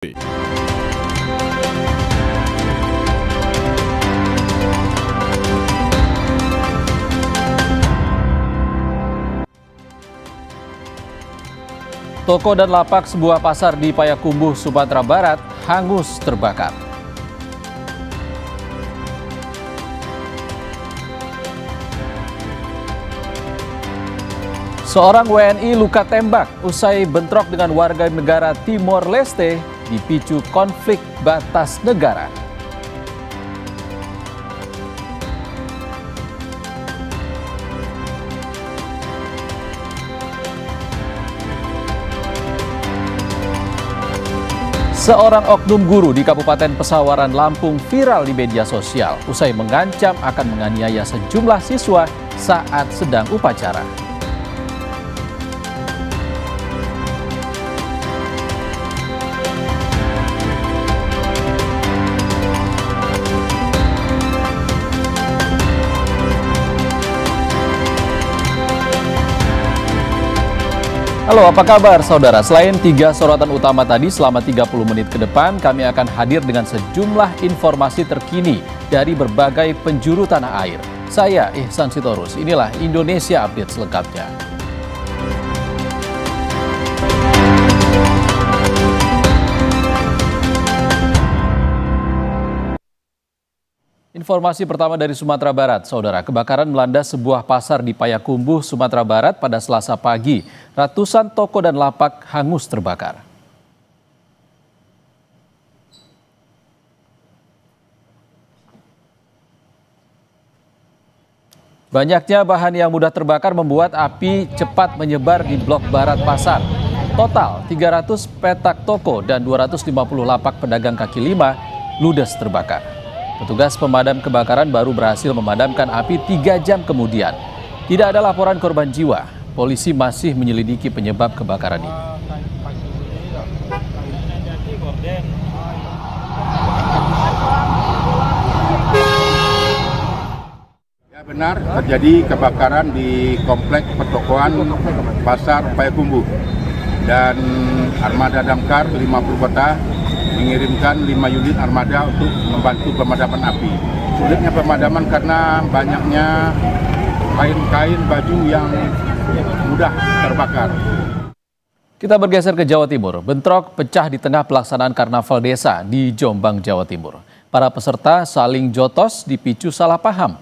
Toko dan lapak sebuah pasar di Payakumbuh, Sumatera Barat hangus terbakar. Seorang WNI luka tembak usai bentrok dengan warga negara Timor Leste dipicu konflik batas negara. Seorang oknum guru di Kabupaten Pesawaran, Lampung viral di media sosial usai mengancam akan menganiaya sejumlah siswa saat sedang upacara. Halo, apa kabar saudara? Selain 3 sorotan utama tadi, selama 30 menit ke depan kami akan hadir dengan sejumlah informasi terkini dari berbagai penjuru tanah air. Saya Ihsan Sitorus, inilah Indonesia Update selengkapnya. Informasi pertama dari Sumatera Barat, saudara. Kebakaran melanda sebuah pasar di Payakumbuh, Sumatera Barat pada Selasa pagi. Ratusan toko dan lapak hangus terbakar. Banyaknya bahan yang mudah terbakar membuat api cepat menyebar di blok barat pasar. Total 300 petak toko dan 250 lapak pedagang kaki lima ludes terbakar. Petugas pemadam kebakaran baru berhasil memadamkan api 3 jam kemudian. Tidak ada laporan korban jiwa. Polisi masih menyelidiki penyebab kebakaran ini. Ya, benar terjadi kebakaran di komplek pertokoan Pasar Payakumbuh. Dan armada damkar 50 kota mengirimkan 5 unit armada untuk membantu pemadaman api. Sulitnya pemadaman karena banyaknya kain-kain baju yang mudah terbakar. Kita bergeser ke Jawa Timur. Bentrok pecah di tengah pelaksanaan Karnaval Desa di Jombang, Jawa Timur. Para peserta saling jotos dipicu salah paham.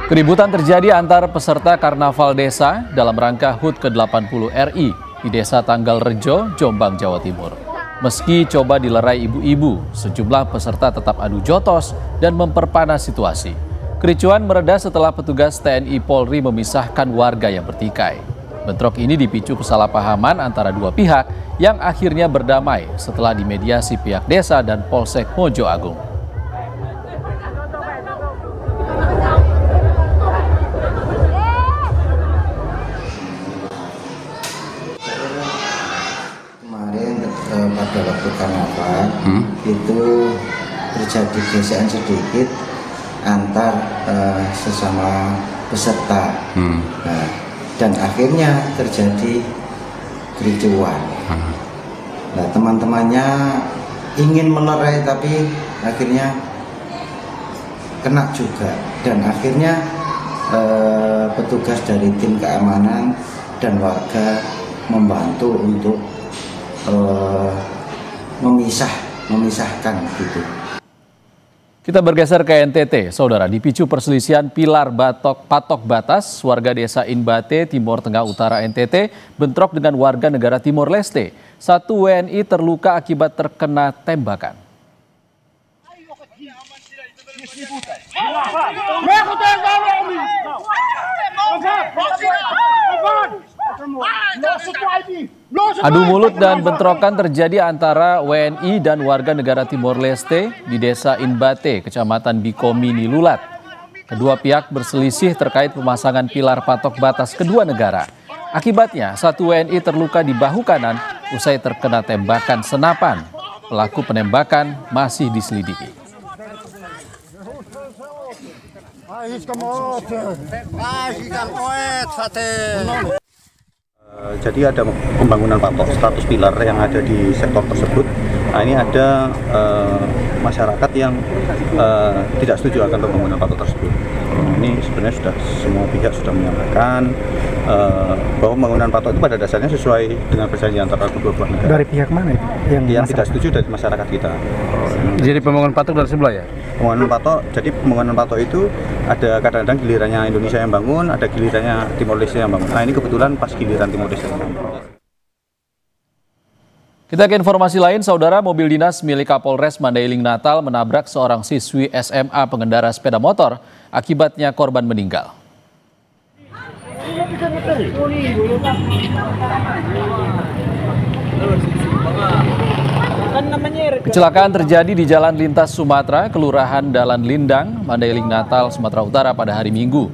Keributan terjadi antar peserta Karnaval Desa dalam rangka HUT ke-80 RI di Desa Tanggal Rejo, Jombang, Jawa Timur. Meski coba dilerai ibu-ibu, sejumlah peserta tetap adu jotos dan memperpanas situasi. Kericuan mereda setelah petugas TNI Polri memisahkan warga yang bertikai. Bentrok ini dipicu kesalahpahaman antara dua pihak yang akhirnya berdamai setelah dimediasi pihak desa dan Polsek Mojo Agung. Pada waktu karnaval itu terjadi gesekan sedikit antar sesama peserta, dan akhirnya terjadi kericuan. Nah, teman-temannya ingin melerai tapi akhirnya kena juga, dan akhirnya petugas dari tim keamanan dan warga membantu untuk memisahkan gitu. Kita bergeser ke NTT, saudara. Dipicu perselisihan pilar patok batas, warga desa Inbate, Timur Tengah Utara NTT bentrok dengan warga negara Timor Leste. 1 WNI terluka akibat terkena tembakan. Adu mulut dan bentrokan terjadi antara WNI dan warga negara Timor Leste di Desa Inbate, Kecamatan Bikomi, Nilulat. Kedua pihak berselisih terkait pemasangan pilar patok batas kedua negara. Akibatnya, 1 WNI terluka di bahu kanan usai terkena tembakan senapan. Pelaku penembakan masih diselidiki. Jadi ada pembangunan patok 100 pilar yang ada di sektor tersebut. Nah, ini ada masyarakat yang tidak setuju akan pembangunan patok tersebut. Ini sebenarnya sudah semua pihak sudah menyampaikan bahwa pembangunan patok itu pada dasarnya sesuai dengan perjanjian antara kedua belah negara. Dari pihak mana itu? Yang tidak setuju dari masyarakat kita. Jadi pembangunan patok dari sebelah ya? Pembangunan patok itu ada kadang-kadang gilirannya Indonesia yang bangun, ada gilirannya Timor Leste yang bangun. Nah, ini kebetulan pas giliran Timor Leste yang bangun. Kita ke informasi lain, Saudara. Mobil dinas milik Kapolres Mandailing Natal menabrak seorang siswi SMA pengendara sepeda motor. Akibatnya korban meninggal. Kecelakaan terjadi di Jalan Lintas Sumatera, Kelurahan Dalan Lindang, Mandailing Natal, Sumatera Utara pada hari Minggu.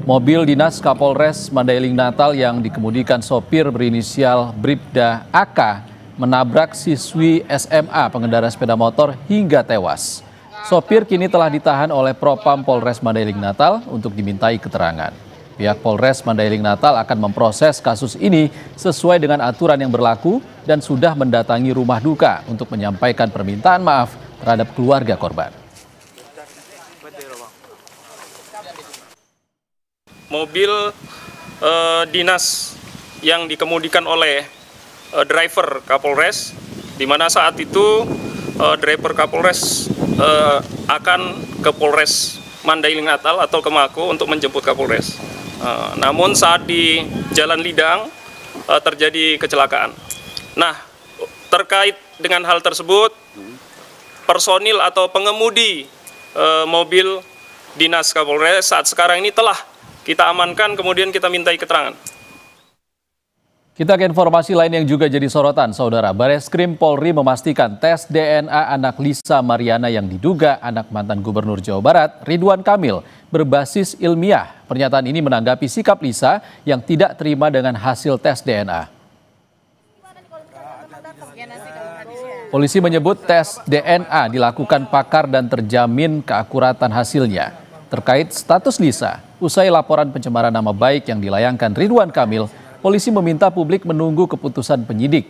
Mobil dinas Kapolres Mandailing Natal yang dikemudikan sopir berinisial Bribda AK menabrak siswi SMA pengendara sepeda motor hingga tewas. Sopir kini telah ditahan oleh Propam Polres Mandailing Natal untuk dimintai keterangan. Pihak Polres Mandailing Natal akan memproses kasus ini sesuai dengan aturan yang berlaku dan sudah mendatangi rumah duka untuk menyampaikan permintaan maaf terhadap keluarga korban. Mobil dinas yang dikemudikan oleh driver Kapolres, di mana saat itu driver Kapolres akan ke Polres Mandailing Natal atau ke Mako untuk menjemput Kapolres. Namun saat di Jalan Lidang terjadi kecelakaan. Nah, terkait dengan hal tersebut, personil atau pengemudi mobil dinas Kapolres saat sekarang ini telah kita amankan, kemudian kita mintai keterangan. Kita ke informasi lain yang juga jadi sorotan, Saudara. Bareskrim Polri memastikan tes DNA anak Lisa Mariana yang diduga anak mantan Gubernur Jawa Barat, Ridwan Kamil, berbasis ilmiah. Pernyataan ini menanggapi sikap Lisa yang tidak terima dengan hasil tes DNA. Polisi menyebut tes DNA dilakukan pakar dan terjamin keakuratan hasilnya. Terkait status Lisa, usai laporan pencemaran nama baik yang dilayangkan Ridwan Kamil, polisi meminta publik menunggu keputusan penyidik.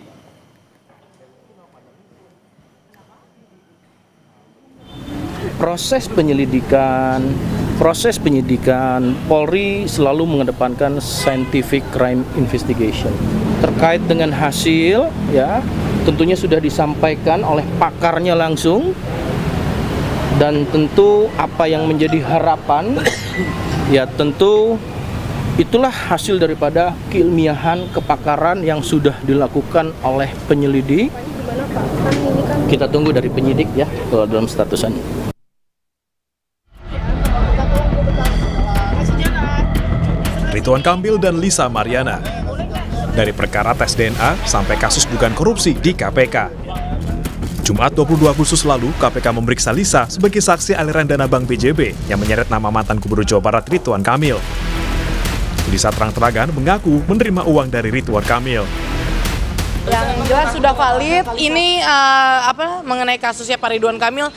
Proses penyidikan Polri selalu mengedepankan scientific crime investigation. Terkait dengan hasil, ya, tentunya sudah disampaikan oleh pakarnya langsung, dan tentu apa yang menjadi harapan, ya tentu itulah hasil daripada keilmiahan kepakaran yang sudah dilakukan oleh penyelidik. Kita tunggu dari penyidik ya kalau dalam statusan. Ridwan Kamil dan Lisa Mariana. Dari perkara tes DNA sampai kasus dugaan korupsi di KPK. Jumat 22 Agustus lalu, KPK memeriksa Lisa sebagai saksi aliran dana Bank BJB yang menyeret nama mantan Gubernur Jawa Barat Ridwan Kamil. Lisa terang-terangan mengaku menerima uang dari Ridwan Kamil. Yang jelas sudah valid. Ini mengenai kasusnya Pak Ridwan Kamil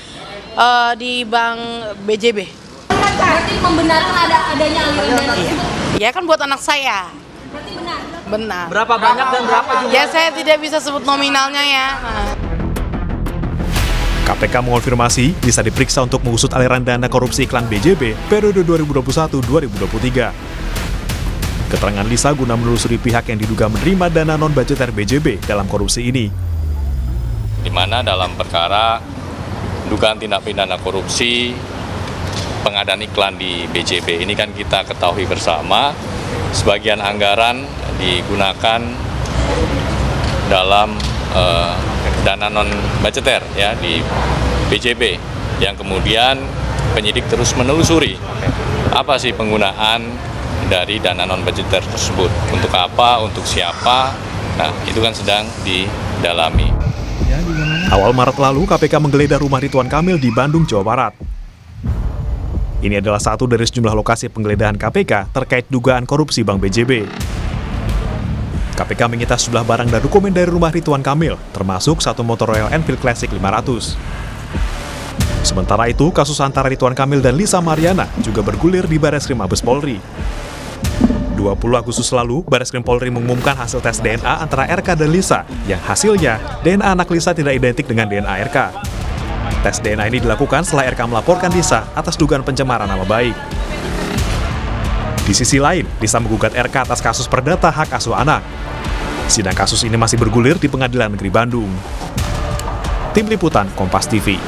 di Bank BJB. Berarti membenarkan adanya aliran dana tersebut? Ya kan buat anak saya. Berarti benar? Benar. Berapa banyak dan berapa jumlah? Ya saya tidak bisa sebut nominalnya ya. KPK mengonfirmasi Lisa diperiksa untuk mengusut aliran dana korupsi iklan BJB periode 2021-2023. Keterangan Lisa guna menelusuri pihak yang diduga menerima dana non-budgeter BJB dalam korupsi ini. Di mana dalam perkara dugaan tindak pidana korupsi pengadaan iklan di BJB ini kan kita ketahui bersama sebagian anggaran digunakan dalam dana non-budgeter ya di BJB yang kemudian penyidik terus menelusuri apa sih penggunaan dari dana non-budgeter tersebut, untuk apa, untuk siapa. Nah, itu kan sedang didalami. Awal Maret lalu, KPK menggeledah rumah Ridwan Kamil di Bandung, Jawa Barat. Ini adalah satu dari sejumlah lokasi penggeledahan KPK terkait dugaan korupsi Bank BJB. KPK menyita sejumlah barang dan dokumen dari rumah Ridwan Kamil, termasuk satu motor Royal Enfield Classic 500. Sementara itu, kasus antara Ridwan Kamil dan Lisa Mariana juga bergulir di Bareskrim Mabes Polri. 20 Agustus lalu, Bareskrim Polri mengumumkan hasil tes DNA antara RK dan Lisa, yang hasilnya DNA anak Lisa tidak identik dengan DNA RK. Tes DNA ini dilakukan setelah RK melaporkan Lisa atas dugaan pencemaran nama baik. Di sisi lain, Lisa menggugat RK atas kasus perdata hak asuh anak. Sidang kasus ini masih bergulir di Pengadilan Negeri Bandung. Tim Liputan Kompas TV.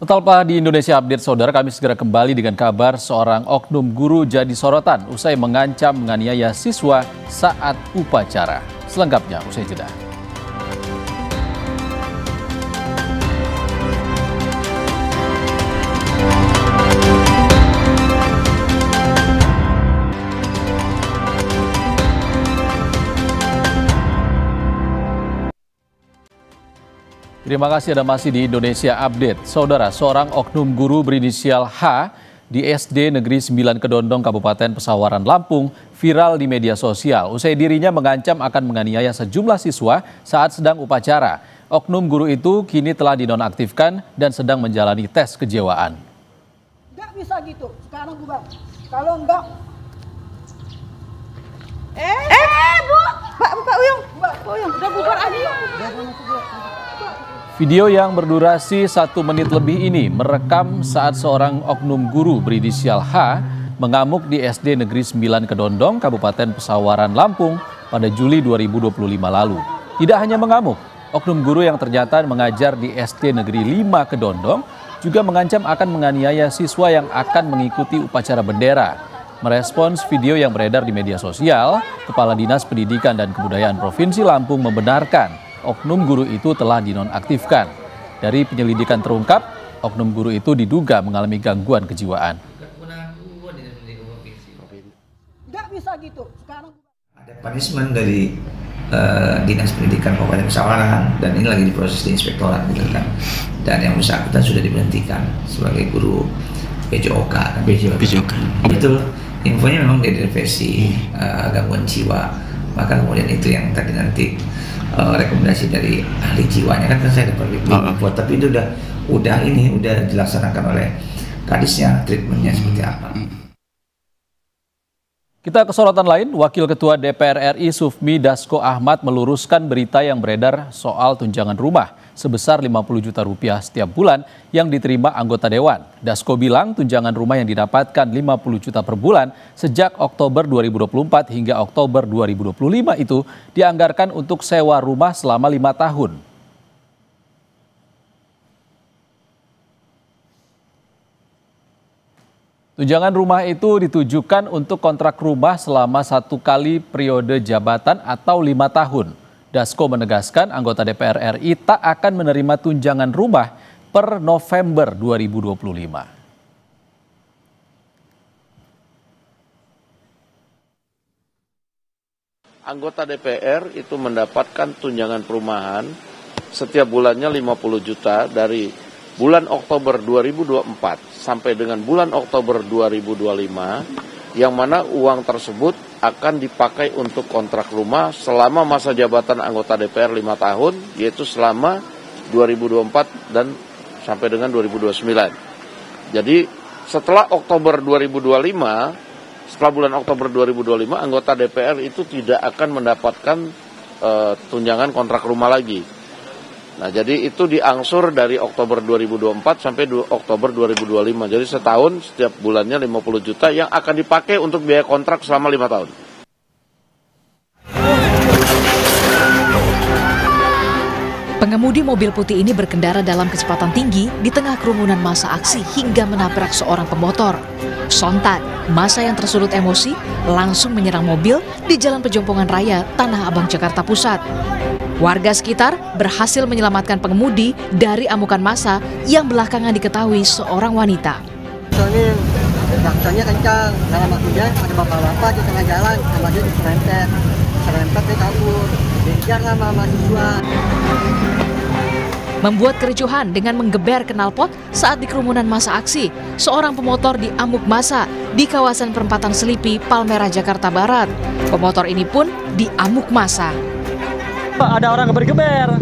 Total di Indonesia Update, saudara, kami segera kembali dengan kabar seorang oknum guru jadi sorotan usai mengancam menganiaya siswa saat upacara. Selengkapnya usai jeda. Terima kasih Anda masih di Indonesia Update. Saudara, seorang oknum guru berinisial H di SD Negeri 9 Kedondong, Kabupaten Pesawaran, Lampung, viral di media sosial. Usai dirinya mengancam akan menganiaya sejumlah siswa saat sedang upacara. Oknum guru itu kini telah dinonaktifkan dan sedang menjalani tes kejiwaan. Nggak bisa gitu, sekarang bubar. Kalau enggak... Bu! Pak Uyung, udah bubar aja yuk. Video yang berdurasi 1 menit lebih ini merekam saat seorang oknum guru berinisial H mengamuk di SD Negeri 9 Kedondong, Kabupaten Pesawaran, Lampung pada Juli 2025 lalu. Tidak hanya mengamuk, oknum guru yang ternyata mengajar di SD Negeri 5 Kedondong juga mengancam akan menganiaya siswa yang akan mengikuti upacara bendera. Merespons video yang beredar di media sosial, Kepala Dinas Pendidikan dan Kebudayaan Provinsi Lampung membenarkan oknum guru itu telah dinonaktifkan. Dari penyelidikan terungkap, oknum guru itu diduga mengalami gangguan kejiwaan. Nggak bisa gitu. Sekarang ada punishment dari Dinas Pendidikan Kabupaten Pesawaran, dan ini lagi diproses di inspektorat gitu kan. Dan yang bersangkutan sudah diberhentikan sebagai guru PJOK. Betul, infonya memang dari versi gangguan jiwa. Maka kemudian itu yang tadi nanti rekomendasi dari ahli jiwanya kan saya dapat buat, tapi itu udah dilaksanakan oleh kadisnya, treatmentnya seperti apa. Kita ke sorotan lain, Wakil Ketua DPR RI Sufmi Dasko Ahmad meluruskan berita yang beredar soal tunjangan rumah sebesar 50 juta rupiah setiap bulan yang diterima anggota Dewan. Dasko bilang tunjangan rumah yang didapatkan 50 juta per bulan sejak Oktober 2024 hingga Oktober 2025 itu dianggarkan untuk sewa rumah selama 5 tahun. Tunjangan rumah itu ditujukan untuk kontrak rumah selama 1 kali periode jabatan atau 5 tahun. Dasko menegaskan anggota DPR RI tak akan menerima tunjangan rumah per November 2025. Anggota DPR itu mendapatkan tunjangan perumahan setiap bulannya 50 juta dari bulan Oktober 2024 sampai dengan bulan Oktober 2025, yang mana uang tersebut akan dipakai untuk kontrak rumah selama masa jabatan anggota DPR 5 tahun, yaitu selama 2024 dan sampai dengan 2029. Jadi setelah Oktober 2025, setelah bulan Oktober 2025, anggota DPR itu tidak akan mendapatkan tunjangan kontrak rumah lagi. Nah, jadi itu diangsur dari Oktober 2024 sampai Oktober 2025. Jadi setahun setiap bulannya 50 juta yang akan dipakai untuk biaya kontrak selama 5 tahun. Pengemudi mobil putih ini berkendara dalam kecepatan tinggi di tengah kerumunan massa aksi hingga menabrak seorang pemotor. Sontak, massa yang tersulut emosi langsung menyerang mobil di Jalan Pejompongan Raya, Tanah Abang, Jakarta Pusat. Warga sekitar berhasil menyelamatkan pengemudi dari amukan massa yang belakangan diketahui seorang wanita. Soalnya kencang, dalam waktunya ada bapak-bapak di tengah jalan, sama dia diserempet dia kabur, dikejar sama mahasiswa. Membuat kericuhan dengan menggeber knalpot saat di kerumunan massa aksi, seorang pemotor diamuk massa di kawasan perempatan Selipi, Palmerah, Jakarta Barat. Pemotor ini pun diamuk massa. Ada orang geber-geber,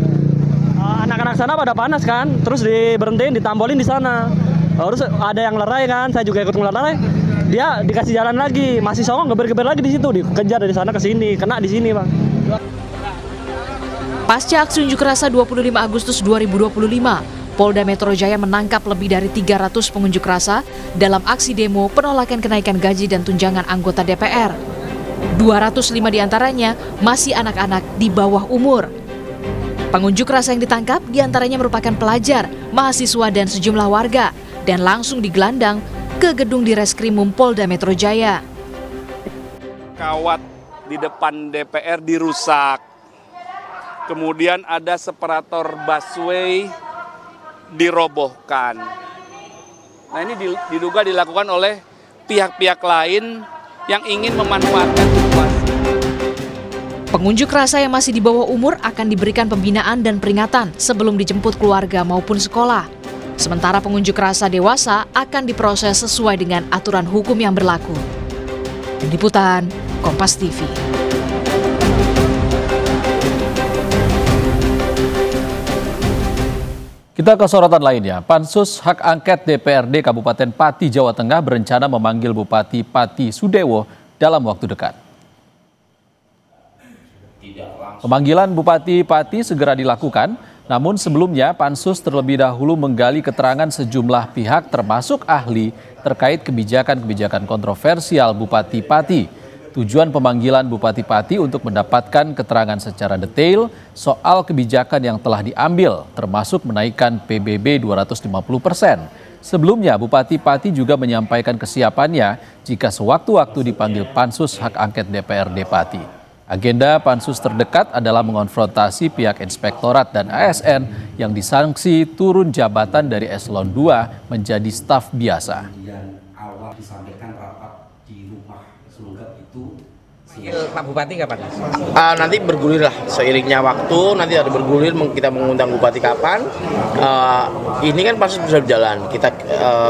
anak-anak sana pada panas kan, terus diberhentiin, ditambolin di sana. Terus ada yang lerai kan, saya juga ikut ngelerai. Dia dikasih jalan lagi, masih songong, geber-geber lagi di situ, dikejar dari sana ke sini, kena di sini, Bang. Pasca aksi unjuk rasa 25 Agustus 2025, Polda Metro Jaya menangkap lebih dari 300 pengunjuk rasa dalam aksi demo penolakan kenaikan gaji dan tunjangan anggota DPR. 205 diantaranya masih anak-anak di bawah umur. Pengunjuk rasa yang ditangkap diantaranya merupakan pelajar, mahasiswa, dan sejumlah warga, dan langsung digelandang ke gedung Direskrimum Polda Metro Jaya. Kawat di depan DPR dirusak. Kemudian ada separator busway dirobohkan. Nah, ini diduga dilakukan oleh pihak-pihak lain yang ingin memanfaatkan situasi. Pengunjuk rasa yang masih di bawah umur akan diberikan pembinaan dan peringatan sebelum dijemput keluarga maupun sekolah. Sementara pengunjuk rasa dewasa akan diproses sesuai dengan aturan hukum yang berlaku. Tim Liputan, Kompas TV. Kita ke sorotan lainnya. Pansus Hak Angket DPRD Kabupaten Pati, Jawa Tengah berencana memanggil Bupati Pati Sudewo dalam waktu dekat. Pemanggilan Bupati Pati segera dilakukan, namun sebelumnya Pansus terlebih dahulu menggali keterangan sejumlah pihak termasuk ahli terkait kebijakan-kebijakan kontroversial Bupati Pati. Tujuan pemanggilan Bupati Pati untuk mendapatkan keterangan secara detail soal kebijakan yang telah diambil, termasuk menaikkan PBB 250%. Sebelumnya, Bupati Pati juga menyampaikan kesiapannya jika sewaktu-waktu dipanggil Pansus Hak Angket DPRD Pati. Agenda Pansus terdekat adalah mengonfrontasi pihak Inspektorat dan ASN yang disangsi turun jabatan dari eselon 2 menjadi staf biasa. Pak Bupati kapan? Nanti bergulir lah, seiringnya waktu nanti ada bergulir, kita mengundang Bupati kapan. Ini kan pasti bisa berjalan, kita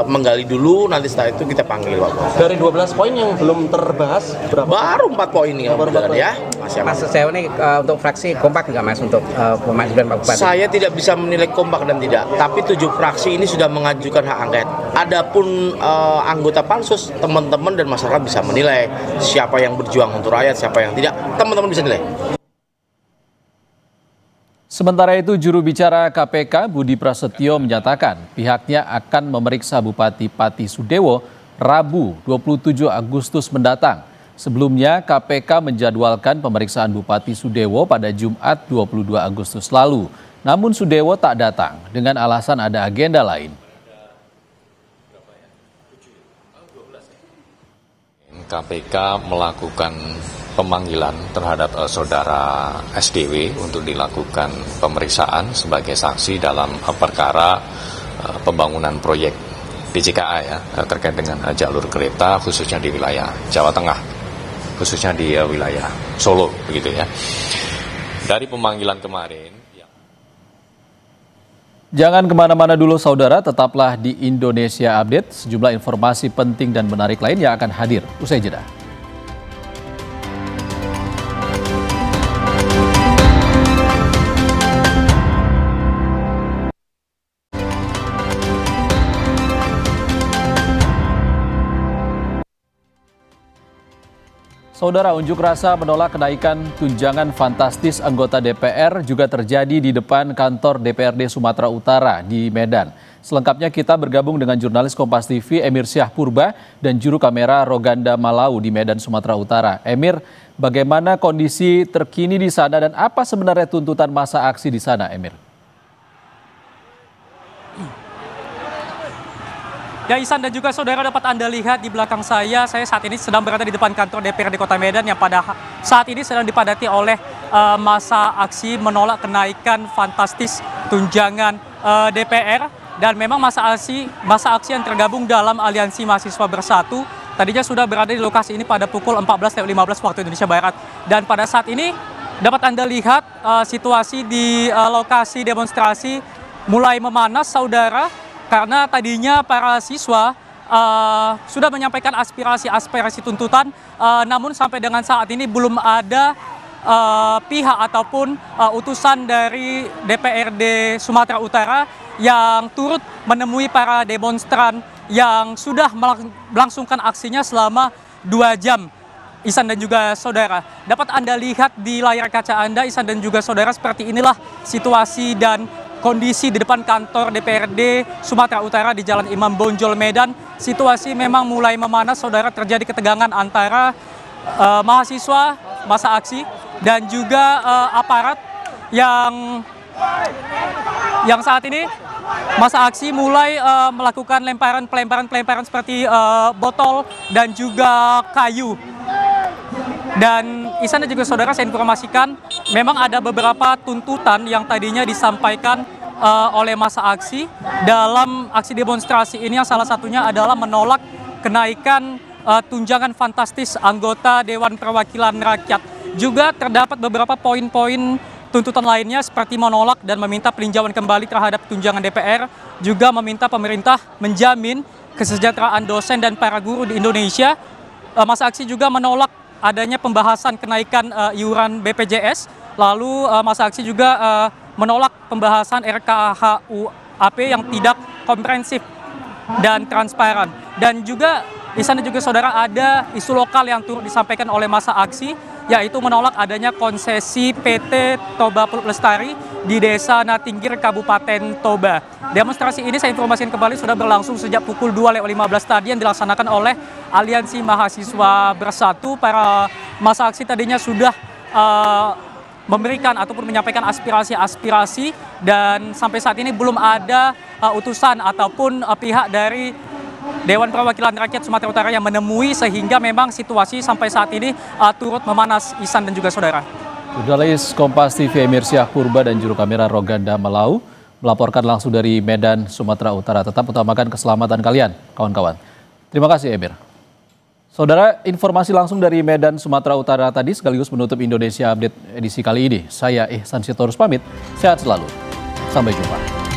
menggali dulu, nanti setelah itu kita panggil Pak Bupati. Dari 12 poin yang belum terbahas berapa? Baru 4 poin yang berjalan ya. Mas sejauh ini untuk fraksi kompak nggak Mas untuk pemanggilan Pak Bupati? Saya tidak bisa menilai kompak dan tidak, tapi 7 fraksi ini sudah mengajukan hak angket. Adapun anggota pansus, teman-teman dan masyarakat bisa menilai siapa yang berjuang untuk rakyat, siapa yang tidak, teman-teman bisa nilai. Sementara itu, juru bicara KPK Budi Prasetyo menyatakan pihaknya akan memeriksa Bupati Pati Sudewo Rabu 27 Agustus mendatang. Sebelumnya, KPK menjadwalkan pemeriksaan Bupati Sudewo pada Jumat 22 Agustus lalu. Namun Sudewo tak datang dengan alasan ada agenda lain. KPK melakukan pemanggilan terhadap saudara SDW untuk dilakukan pemeriksaan sebagai saksi dalam perkara pembangunan proyek DJKA ya, terkait dengan jalur kereta khususnya di wilayah Jawa Tengah, khususnya di wilayah Solo begitu ya. Dari pemanggilan kemarin. Jangan kemana-mana dulu saudara, tetaplah di Indonesia Update. Sejumlah informasi penting dan menarik lain yang akan hadir usai jeda. Saudara, unjuk rasa menolak kenaikan tunjangan fantastis anggota DPR juga terjadi di depan kantor DPRD Sumatera Utara di Medan. Selengkapnya kita bergabung dengan jurnalis Kompas TV Emir Syahpurba dan juru kamera Roganda Malau di Medan, Sumatera Utara. Emir, bagaimana kondisi terkini di sana dan apa sebenarnya tuntutan masa aksi di sana, Emir? Ya, Isan dan juga saudara, dapat Anda lihat di belakang saya saat ini sedang berada di depan kantor DPRD Kota Medan yang pada saat ini sedang dipadati oleh masa aksi menolak kenaikan fantastis tunjangan DPR. Dan memang masa aksi yang tergabung dalam Aliansi Mahasiswa Bersatu tadinya sudah berada di lokasi ini pada pukul 14.15 waktu Indonesia Barat. Dan pada saat ini dapat Anda lihat situasi di lokasi demonstrasi mulai memanas, saudara. Karena tadinya para siswa sudah menyampaikan aspirasi tuntutan, namun sampai dengan saat ini belum ada pihak ataupun utusan dari DPRD Sumatera Utara yang turut menemui para demonstran yang sudah melangsungkan aksinya selama 2 jam. Ihsan dan juga saudara, dapat Anda lihat di layar kaca Anda, Ihsan dan juga saudara, seperti inilah situasi dan kondisi di depan kantor DPRD Sumatera Utara di Jalan Imam Bonjol, Medan. Situasi memang mulai memanas, saudara, terjadi ketegangan antara mahasiswa, massa aksi, dan juga aparat yang saat ini massa aksi mulai melakukan pelemparan seperti botol dan juga kayu. Dan Ihsan dan juga saudara, saya informasikan memang ada beberapa tuntutan yang tadinya disampaikan oleh massa aksi dalam aksi demonstrasi ini, yang salah satunya adalah menolak kenaikan tunjangan fantastis anggota Dewan Perwakilan Rakyat. Juga terdapat beberapa poin-poin tuntutan lainnya seperti menolak dan meminta peninjauan kembali terhadap tunjangan DPR, juga meminta pemerintah menjamin kesejahteraan dosen dan para guru di Indonesia. Massa aksi juga menolak adanya pembahasan kenaikan iuran BPJS, lalu massa aksi juga menolak pembahasan RKUHP yang tidak komprehensif dan transparan. Dan juga Ihsan dan juga saudara, ada isu lokal yang turut disampaikan oleh massa aksi, yaitu menolak adanya konsesi PT Toba Pulut Lestari di Desa Natinggir, Kabupaten Toba. Demonstrasi ini saya informasikan kembali sudah berlangsung sejak pukul 2.15 tadi, yang dilaksanakan oleh Aliansi Mahasiswa Bersatu. Para massa aksi tadinya sudah memberikan ataupun menyampaikan aspirasi-aspirasi, dan sampai saat ini belum ada utusan ataupun pihak dari Dewan Perwakilan Rakyat Sumatera Utara yang menemui, sehingga memang situasi sampai saat ini turut memanas, Ihsan dan juga saudara. Jurnalis Kompas TV Emir Syah Purba dan juru kamera Roganda Malau melaporkan langsung dari Medan, Sumatera Utara. Tetap utamakan keselamatan kalian, kawan-kawan. Terima kasih, Emir. Saudara, informasi langsung dari Medan, Sumatera Utara tadi sekaligus menutup Indonesia Update edisi kali ini. Saya Ihsan Sitorus pamit, sehat selalu. Sampai jumpa.